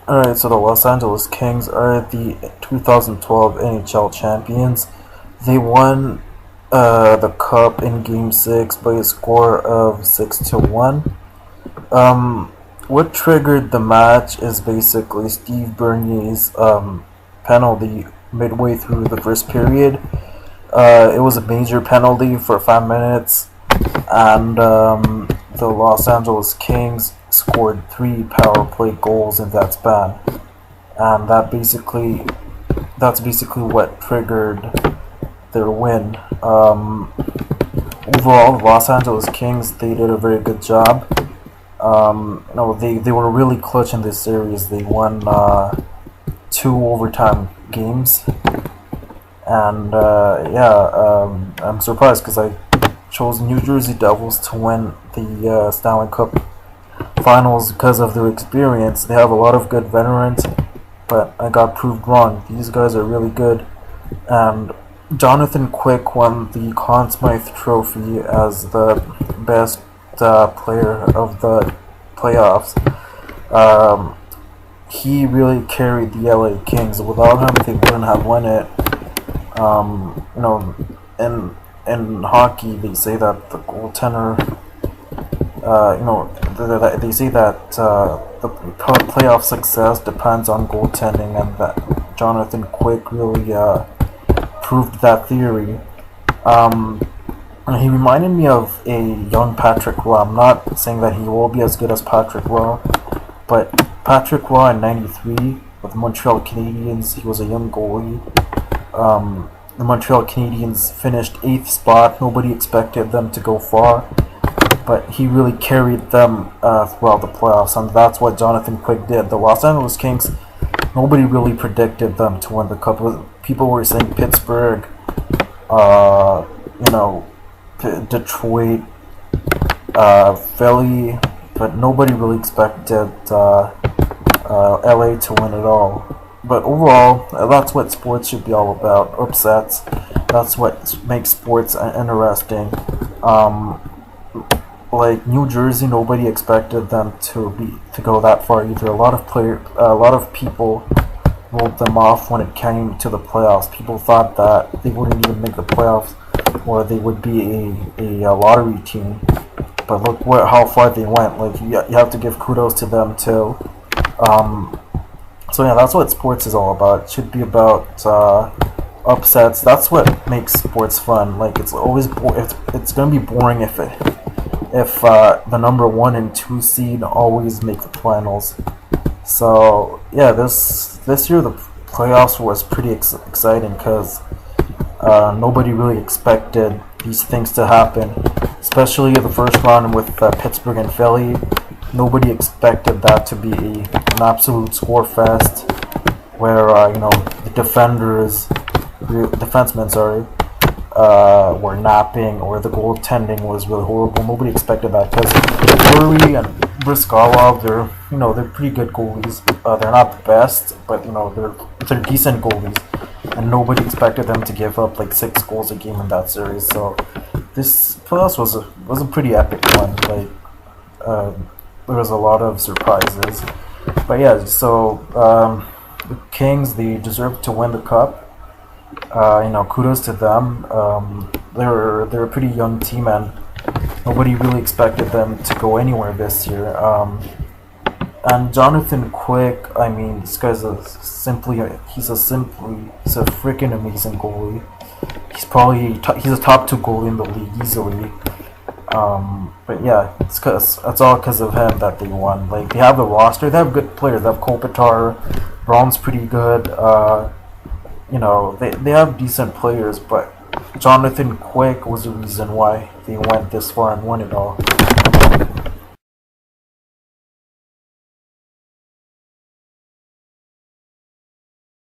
Alright, so the Los Angeles Kings are the 2012 NHL champions. They won the cup in Game 6 by a score of 6-1. What triggered the match is basically Steve Bernier's penalty midway through the first period. It was a major penalty for 5 minutes, and the Los Angeles Kings scored 3 power play goals in that span, and that's basically what triggered their win. Overall, the Los Angeles Kings, they did a very good job. No, they were really clutch in this series. They won 2 overtime games, and I'm surprised because I chose New Jersey Devils to win the Stanley Cup Finals because of their experience. They have a lot of good veterans, but I got proved wrong. These guys are really good, and Jonathan Quick won the Conn Smythe Trophy as the best player of the playoffs. He really carried the LA Kings. Without him, they wouldn't have won it. You know, in hockey, they say that the goaltender, they say that the playoff success depends on goaltending, and that Jonathan Quick really proved that theory. He reminded me of a young Patrick Roy. I'm not saying that he will be as good as Patrick Roy, but Patrick Roy in '93 with the Montreal Canadiens, he was a young goalie. The Montreal Canadiens finished 8th spot. Nobody expected them to go far, but he really carried them throughout the playoffs, and that's what Jonathan Quick did. The Los Angeles Kings, nobody really predicted them to win the cup. People were saying Pittsburgh, Detroit, Philly, but nobody really expected LA to win it all. But overall, that's what sports should be all about. Upsets. That's what makes sports interesting. Like New Jersey, nobody expected them to go that far either. A lot of people wrote them off when it came to the playoffs. People thought that they wouldn't even make the playoffs, or they would be a lottery team. But look how far they went. Like you have to give kudos to them too. So yeah, that's what sports is all about. It should be about upsets. That's what makes sports fun. Like it's always it's gonna be boring if the number 1 and 2 seed always make the finals. So yeah, this year the playoffs was pretty exciting because nobody really expected these things to happen, especially the first round with Pittsburgh and Philly. Nobody expected that to be an absolute score fest, where the defensemen were napping, or the goaltending was really horrible. Nobody expected that because Murray and Briskalov, they're pretty good goalies. They're not the best, but they're decent goalies, and nobody expected them to give up like 6 goals a game in that series. So this playoffs was a pretty epic one. Like there was a lot of surprises, but yeah. So the Kings, they deserve to win the cup. Kudos to them. They're a pretty young team, and nobody really expected them to go anywhere this year. And Jonathan Quick, I mean, this guy's he's a freaking amazing goalie. He's a top 2 goalie in the league easily. But yeah, it's all because of him that they won. Like they have the roster, they have good players. They have Kopitar, Braun's pretty good. They have decent players, but Jonathan Quick was the reason why they went this far and won it all.